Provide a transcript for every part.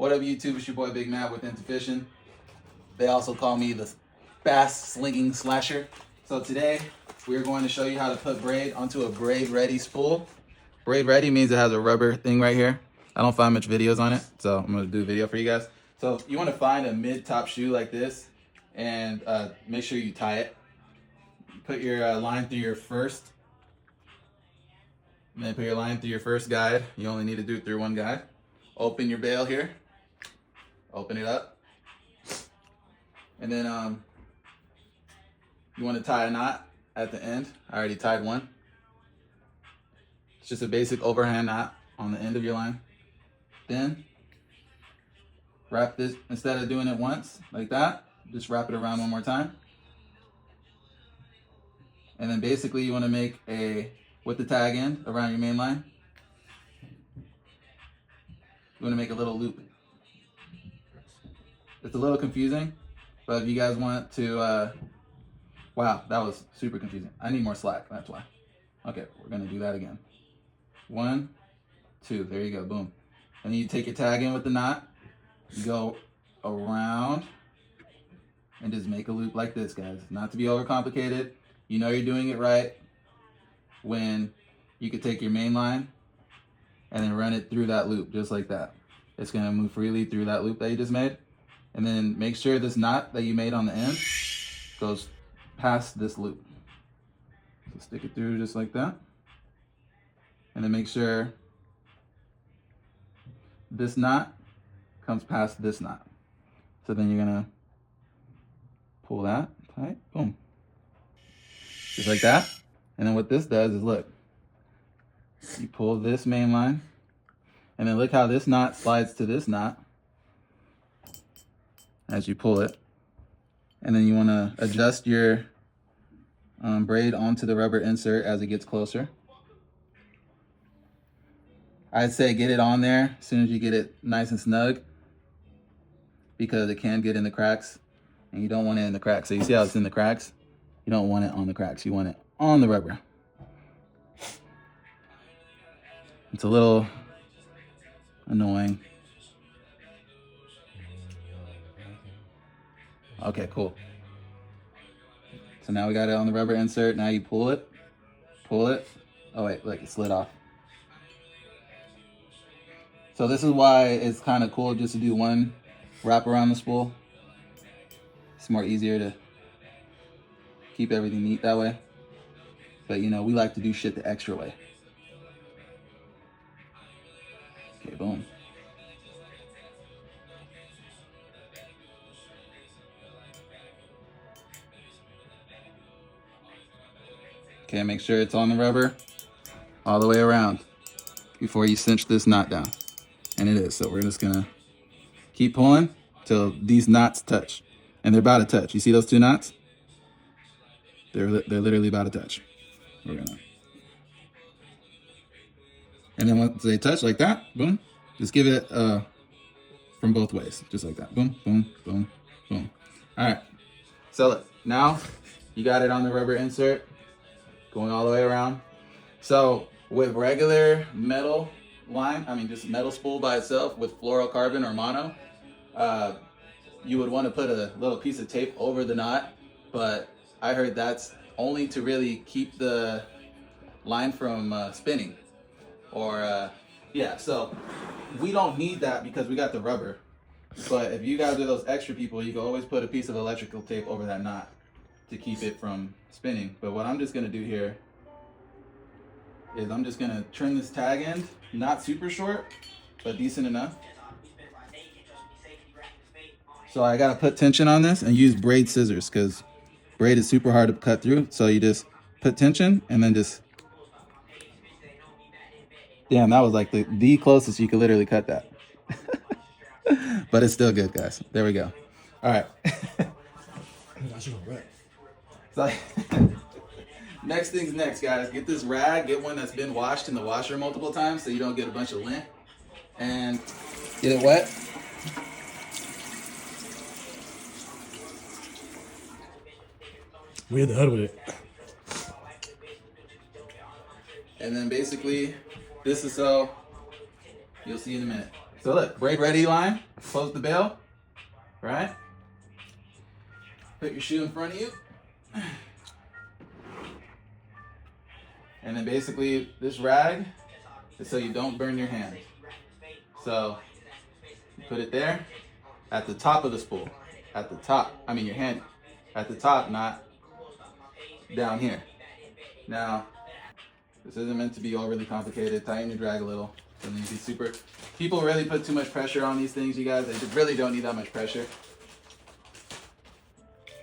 What up, YouTube? It's your boy Big Matt with Into Fishing. They also call me the bass slinging slasher. So today we're going to show you how to put braid onto a braid ready spool. Braid ready means it has a rubber thing right here. I don't find much videos on it, so I'm going to do a video for you guys. So you want to find a mid-top shoe like this and make sure you tie it. Put your line through your first. And then put your line through your first guide. You only need to do it through one guide. Open your bail here. Open it up. And then you want to tie a knot at the end. I already tied one. It's just a basic overhand knot on the end of your line. Then wrap this, instead of doing it once like that, just wrap it around one more time. And then basically you want to make a, with the tag end around your main line, you want to make a little loop. It's a little confusing, but if you guys want to, wow, that was super confusing. I need more slack, that's why. Okay, we're gonna do that again. 1, 2, there you go, boom. And then you take your tag in with the knot, you go around, and just make a loop like this, guys. Not to be overcomplicated. You know you're doing it right when you could take your main line and then run it through that loop, just like that. It's gonna move freely through that loop that you just made. And then make sure this knot that you made on the end goes past this loop. So stick it through just like that. And then make sure this knot comes past this knot. So then you're gonna pull that tight, boom. Just like that. And then what this does is, look, you pull this main line, and then look how this knot slides to this knot as you pull it. And then you want to adjust your braid onto the rubber insert as it gets closer. I'd say get it on there as soon as you get it nice and snug, because it can get in the cracks, and you don't want it in the cracks. So you see how it's in the cracks? You don't want it on the cracks. You want it on the rubber. It's a little annoying. Okay, cool. So now we got it on the rubber insert. Now you pull it. Pull it. Oh wait, look, it slid off. So this is why it's kind of cool just to do one wrap around the spool. It's more easier to keep everything neat that way. But you know, we like to do shit the extra way. Okay, boom. Okay, make sure it's on the rubber all the way around before you cinch this knot down. And it is, so we're just gonna keep pulling till these knots touch. And they're about to touch. You see those two knots? They're literally about to touch. We're gonna, and then once they touch like that, boom, just give it from both ways, just like that. Boom, boom, boom, boom. All right, so look, now you got it on the rubber insert, going all the way around. So with regular metal line, I mean just metal spool by itself with fluorocarbon or mono, you would want to put a little piece of tape over the knot, but I heard that's only to really keep the line from spinning. Or yeah, so we don't need that because we got the rubber. But if you guys are those extra people, you can always put a piece of electrical tape over that knot to keep it from spinning. But what I'm just gonna do here is I'm just gonna trim this tag end, not super short, but decent enough. So I gotta put tension on this and use braid scissors, because braid is super hard to cut through. So you just put tension and then just, damn, that was like the closest you could literally cut that. But it's still good, guys. There we go. All right. So next thing's next, guys. Get this rag. Get one that's been washed in the washer multiple times so you don't get a bunch of lint. And get it wet. We hit the hood with it. And then basically, this is so, you'll see in a minute. So look, braid ready line, close the bail, right? Put your shoe in front of you. And then basically this rag is so you don't burn your hand. So you put it there at the top of the spool. At the top, I mean your hand at the top, not down here. Now, this isn't meant to be overly complicated. Tighten your drag a little. And then you be super, people really put too much pressure on these things, you guys. They really don't need that much pressure.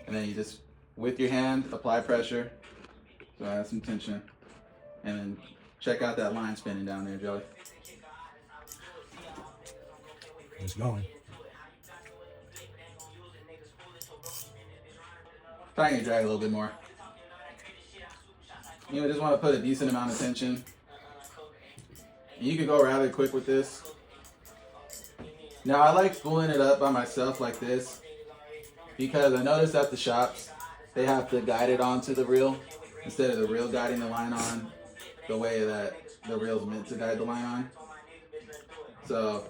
And then you just, with your hand, apply pressure. So I have some tension. And then check out that line spinning down there, Joey. It's going. Tighten your drag a little bit more. You just want to put a decent amount of tension. You can go rather quick with this. Now I like spooling it up by myself like this because I noticed at the shops they have to guide it onto the reel instead of the reel guiding the line on the way that the reel's meant to guide the line on. So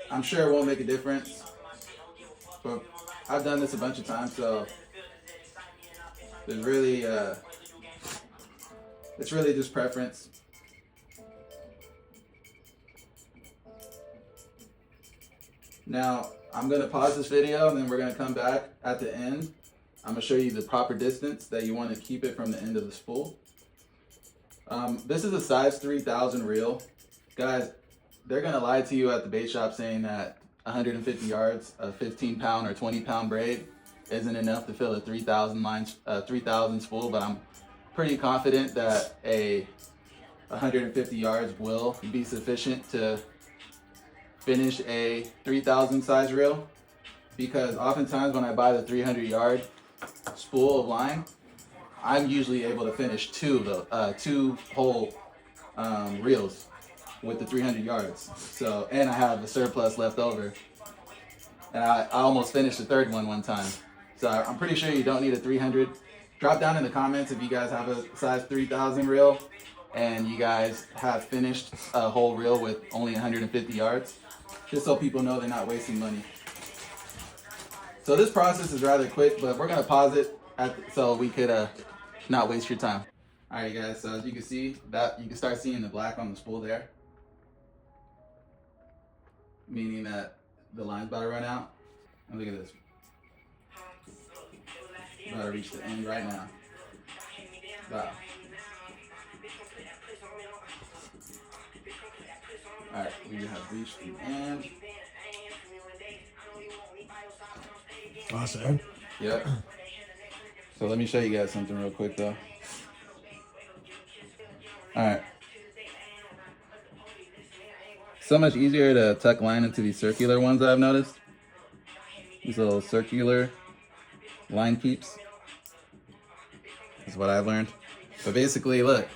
I'm sure it won't make a difference, but I've done this a bunch of times, so there's really it's really just preference. Now, I'm going to pause this video and then we're going to come back at the end. I'm going to show you the proper distance that you want to keep it from the end of the spool. This is a size 3000 reel. Guys, they're going to lie to you at the bait shop saying that 150 yards of 15 pound or 20 pound braid isn't enough to fill a 3000 spool, but I'm pretty confident that a 150 yards will be sufficient to finish a 3000 size reel, because oftentimes when I buy the 300 yard spool of line, I'm usually able to finish two whole reels with the 300 yards. So, and I have a surplus left over, and I almost finished the third one time. So I'm pretty sure you don't need a 300. Drop down in the comments if you guys have a size 3000 reel and you guys have finished a whole reel with only 150 yards, just so people know they're not wasting money. So this process is rather quick, but we're gonna pause it so we could not waste your time. All right, guys, so as you can see, that you can start seeing the black on the spool there, meaning that the line's about to run out. And look at this. About to reach the end right now. Wow. Alright, we have reached the end. Awesome. Yep. So let me show you guys something real quick though. Alright. So much easier to tuck line into these circular ones that I've noticed. These little circular line keeps. That's what I've learned. But basically, look.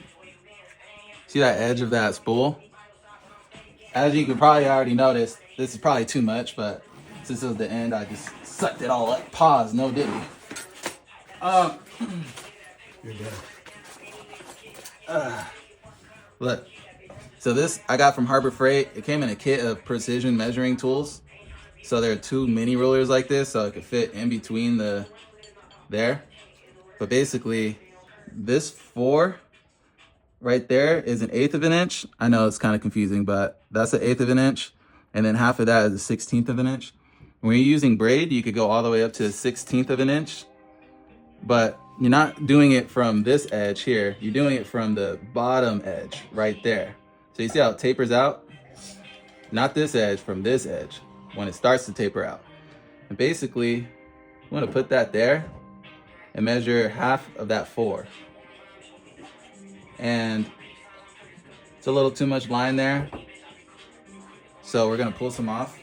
See that edge of that spool? As you can probably already notice, this is probably too much, but since it was the end, I just sucked it all up. Pause, no diddy. You're good. Look. So this I got from Harbor Freight. It came in a kit of precision measuring tools. So there are two mini rulers like this, so it could fit in between there. But basically, this 4 right there is 1/8 of an inch. I know it's kind of confusing, but that's 1/8 of an inch. And then half of that is 1/16 of an inch. When you're using braid, you could go all the way up to 1/16 of an inch. But you're not doing it from this edge here. You're doing it from the bottom edge right there. So you see how it tapers out? Not this edge, from this edge, when it starts to taper out. And basically, you want to put that there and measure half of that 4. And it's a little too much line there, so we're gonna pull some off,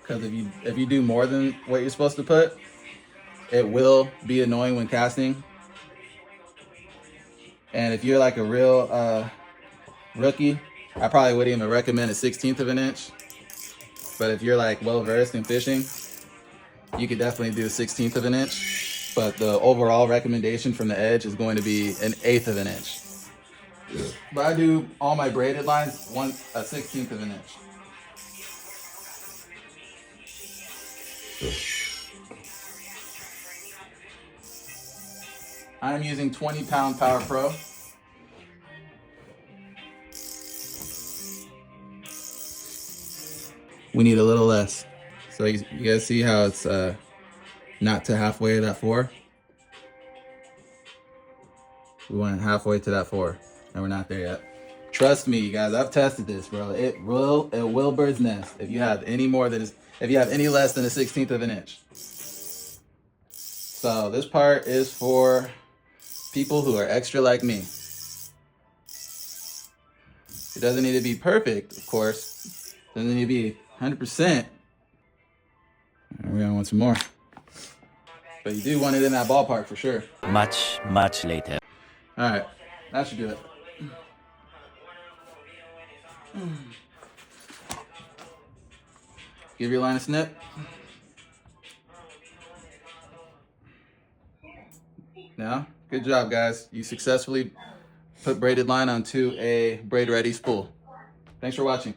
because if you do more than what you're supposed to put, it will be annoying when casting. And if you're like a real rookie, I probably wouldn't even recommend a 1/16 of an inch. But if you're like well versed in fishing, you could definitely do a 1/16 of an inch. But the overall recommendation from the edge is going to be 1/8 of an inch. But I do all my braided lines 1/16 of an inch. I'm using 20-pound Power Pro. We need a little less. So you guys see how it's not to halfway to that 4? We went halfway to that 4, and we're not there yet. Trust me, you guys. I've tested this, bro. It will bird's nest if you have any less than 1/16 of an inch. So this part is for people who are extra like me. It doesn't need to be perfect, of course. It doesn't need to be 100%. We're gonna want some more. But you do want it in that ballpark for sure. Much, much later. All right, that should do it. Give your line a snip. Now, good job, guys. You successfully put braided line onto a braid ready spool. Thanks for watching.